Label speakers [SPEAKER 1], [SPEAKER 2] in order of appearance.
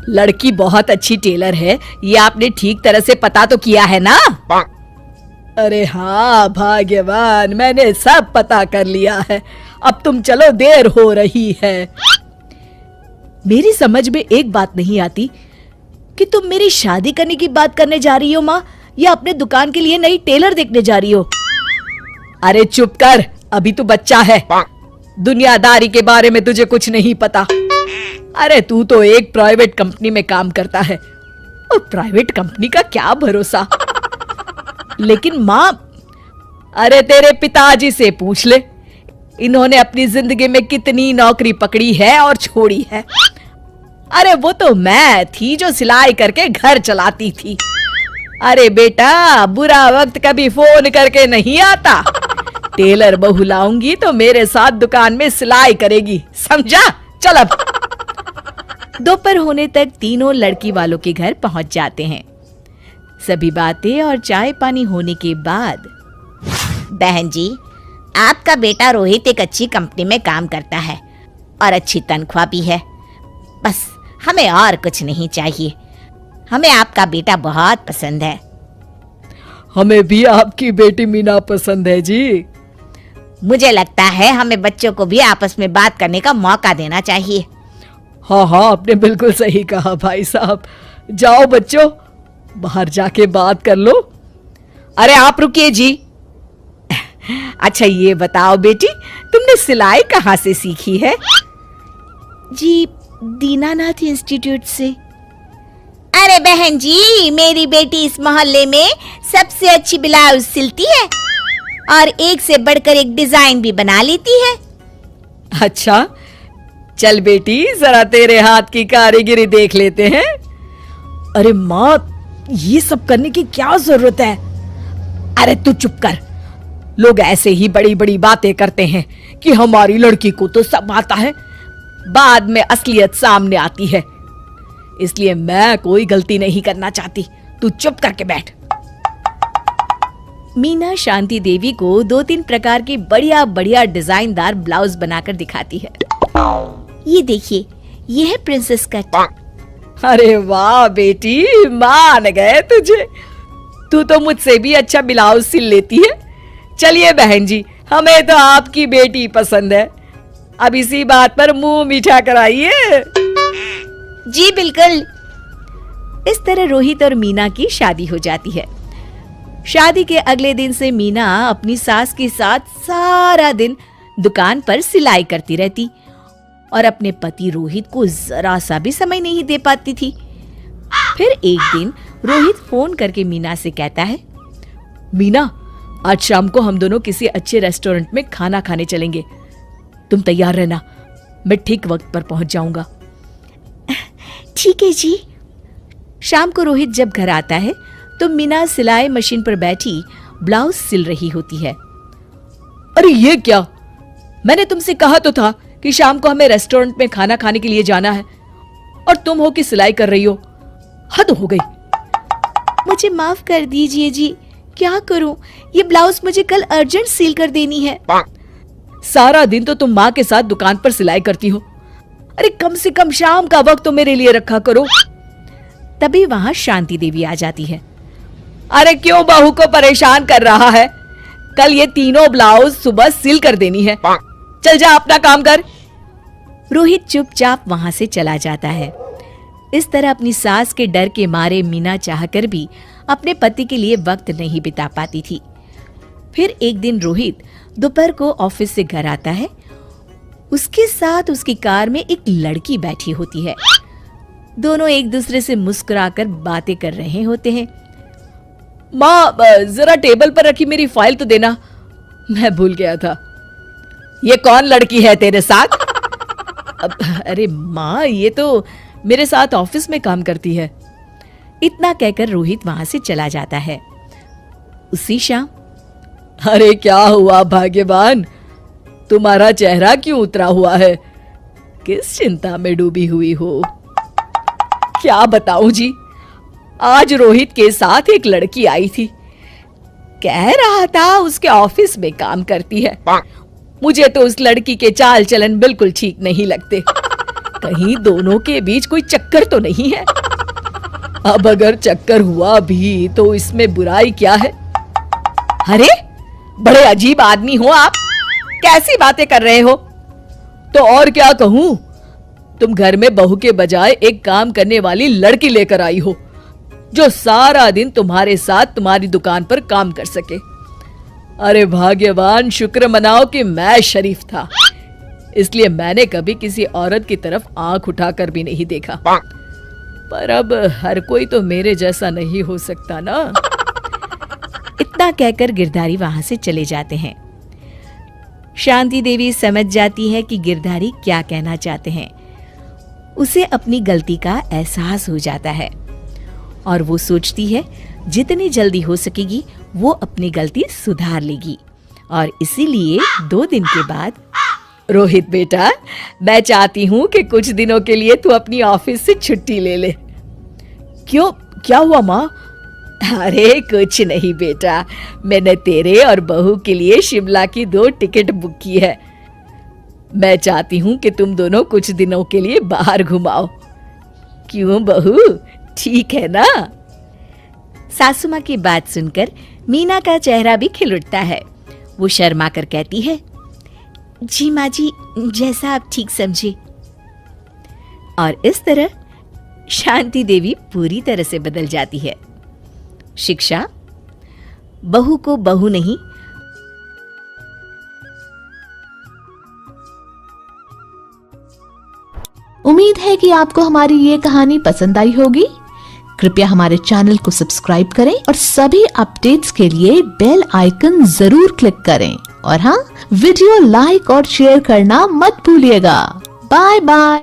[SPEAKER 1] लड़की बहुत अच्छी टेलर है, ये आपने ठीक तरह से पता तो किया है ना? अरे हाँ भाग्यवान, मैंने सब पता कर लिया है। अब तुम चलो, देर हो रही है। मेरी समझ में एक बात नहीं आती कि तुम मेरी शादी करने की बात करने जा रही हो माँ, या अपने दुकान के लिए नई टेलर देखने जा रही हो? अरे चुप कर, अभी तू बच्चा है, दुनियादारी के बारे में तुझे कुछ नहीं पता। अरे तू तो एक प्राइवेट कंपनी में काम करता है, और प्राइवेट कंपनी का क्या भरोसा। लेकिन माँ, अरे तेरे पिताजी से पूछ ले, इन्होंने अपनी जिंदगी में कितनी नौकरी पकड़ी है और छोड़ी है। अरे वो तो मैं थी जो सिलाई करके घर चलाती थी। अरे बेटा, बुरा वक्त कभी फोन करके नहीं आता। टेलर बहू लाऊंगी तो मेरे साथ दुकान में सिलाई करेगी, समझा? चल अब। दोपहर होने तक तीनों लड़की वालों के घर पहुंच जाते हैं। सभी बातें और चाय पानी होने के बाद,
[SPEAKER 2] बहन जी, आपका बेटा रोहित एक अच्छी कंपनी में काम करता है और अच्छी तनख्वाह भी है। बस हमें और कुछ नहीं चाहिए। हमें आपका बेटा बहुत पसंद है।
[SPEAKER 1] हमें भी आपकी बेटी मीना पसंद है जी।
[SPEAKER 2] मुझे लगता है हमें बच्चों को भी आपस में बात करने का मौका देना चाहिए।
[SPEAKER 1] हाँ हाँ, आपने बिल्कुल सही कहा भाई साहब। जाओ बच्चों, बाहर जाके बात कर लो। अरे आप रुकिए जी। अच्छा ये बताओ बेटी, तुमने सिलाई कहाँ से सीखी है?
[SPEAKER 2] जी, दीनानाथ इंस्टीट्यूट से। अरे बहन जी, मेरी बेटी इस मोहल्ले में सबसे अच्छी ब्लाउज सिलती है और एक से बढ़कर एक डिजाइन भी बना लेती है।
[SPEAKER 1] अच्छा, चल बेटी, जरा तेरे हाथ की कारीगरी देख लेते हैं। अरे माँ, ये सब करने की क्या जरूरत है? अरे तू चुप कर। लोग ऐसे ही बड़ी बड़ी बातें करते हैं कि हमारी लड़की को तो सब आता है, बाद में असलियत सामने आती है। इसलिए मैं कोई गलती नहीं करना चाहती। तू चुप करके बैठ। मीना शांति देवी को 2-3 प्रकार की बढ़िया बढ़िया डिजाइनदार ब्लाउज बनाकर दिखाती है।
[SPEAKER 2] ये देखिए, ये है प्रिंसेस कट।
[SPEAKER 1] अरे वाह बेटी, मान गए तुझे। तू तो मुझसे भी अच्छा ब्लाउज सिल लेती है। चलिए बहन जी, हमें तो आपकी बेटी पसंद है। अब इसी बात पर मुंह मीठा कराइए।
[SPEAKER 2] जी बिल्कुल।
[SPEAKER 1] इस तरह रोहित और मीना की शादी हो जाती है। शादी के अगले दिन से मीना अपनी सास के साथ सारा दिन दुकान पर सिलाई करती रहती और अपने पति रोहित को जरा सा भी समय नहीं दे पाती थी। फिर एक दिन रोहित फोन करके मीना से कहता है, मीना, आज शाम को हम दोनों किसी अच्छे रेस्टोरेंट में खाना खाने चलेंगे। तुम तैयार रहना, मैं ठीक वक्त पर पहुंच जाऊंगा।
[SPEAKER 2] ठीक है जी।
[SPEAKER 1] शाम को रोहित जब घर आता है तो मीना सिलाई मशीन पर बैठी ब्लाउज सिल रही होती है। अरे ये क्या? मैंने तुमसे कहा तो था कि शाम को हमें रेस्टोरेंट में खाना खाने के लिए जाना है, और तुम हो कि सिलाई कर रही हो। हद हो गई।
[SPEAKER 2] मुझे माफ कर दीजिए जी, क्या करूं, ये ब्लाउज मुझे कल अर्जेंट सील कर देनी है।
[SPEAKER 1] सारा दिन तो तुम माँ के साथ दुकान पर सिलाई करती हो। अरे कम से कम शाम का वक्त तो मेरे लिए रखा करो। तभी वहां शांति देवी आ जाती है। अरे क्यों बहू को परेशान कर रहा है? कल ये तीनों ब्लाउज सुबह सिल कर देनी है। चल जा, अपना काम कर। रोहित चुपचाप वहां से चला जाता है। इस तरह अपनी सास के डर के मारे मीना चाहकर भी अपने पति के लिए वक्त नहीं बिता पाती थी। फिर एक दिन रोहित दोपहर को ऑफिस से घर आता है। उसके साथ उसकी कार में एक लड़की बैठी होती है। दोनों एक दूसरे से मुस्कुराकर बातें कर रहे होते हैं। माँ, जरा टेबल पर रखी मेरी फाइल तो देना, मैं भूल गया था। ये कौन लड़की है तेरे साथ? अरे माँ, ये तो मेरे साथ ऑफिस में काम करती है। इतना कहकर रोहित वहां से चला जाता है। उसी शाम, अरे क्या हुआ भाग्यवान, तुम्हारा चेहरा क्यों उतरा हुआ है? किस चिंता में डूबी हुई हो? क्या बताऊं जी, आज रोहित के साथ एक लड़की आई थी। कह रहा था उसके ऑफिस में काम करती है। मुझे तो उस लड़की के चाल चलन बिल्कुल ठीक नहीं लगते। कहीं दोनों के बीच कोई चक्कर तो नहीं है। अब अगर चक्कर हुआ भी तो इसमें बुराई क्या है? अरे बड़े अजीब आदमी हो आप, कैसी बातें कर रहे हो? तो और क्या कहूं, तुम घर में बहू के बजाय एक काम करने वाली लड़की लेकर आई हो जो सारा दिन तुम्हारे साथ तुम्हारी दुकान पर काम कर सके। अरे भाग्यवान, शुक्र मनाओ कि मैं शरीफ था, इसलिए मैंने कभी किसी औरत की तरफ आंख उठाकर भी नहीं देखा। पर अब हर कोई तो मेरे जैसा नहीं हो सकता ना।
[SPEAKER 2] इतना कहकर गिरधारी वहां से चले जाते हैं। शांति देवी समझ जाती है कि गिरधारी क्या कहना चाहते हैं। उसे अपनी गलती का एहसास हो जाता है और वो सोचती है जितनी जल्दी हो सकेगी वो अपनी गलती सुधार लेगी। और इसीलिए 2 दिन के बाद,
[SPEAKER 1] रोहित बेटा, मैं चाहती हूँ कि कुछ दिनों के लिए तू अपनी ऑफिस से छुट्टी ले ले। क्यों, क्या हुआ माँ? अरे कुछ नहीं बेटा, मैंने तेरे और बहू के लिए शिमला की 2 टिकट बुक की है। मैं चाहती हूँ कि तुम दोनों कुछ दिनों के लिए बाहर घुमाओ। क्यों बहू, ठीक है ना?
[SPEAKER 2] सासू माँ की बात सुनकर मीना का चेहरा भी खिल उठता है। वो शर्मा कर कहती है, जी माँ जी, जैसा आप ठीक समझे। और इस तरह शांति देवी पूरी तरह से बदल जाती है। शिक्षा बहू को बहू नहीं,
[SPEAKER 3] उम्मीद है कि आपको हमारी ये कहानी पसंद आई होगी। कृपया हमारे चैनल को सब्सक्राइब करें और सभी अपडेट्स के लिए बेल आइकन जरूर क्लिक करें। और हाँ, वीडियो लाइक और शेयर करना मत भूलिएगा। Bye bye.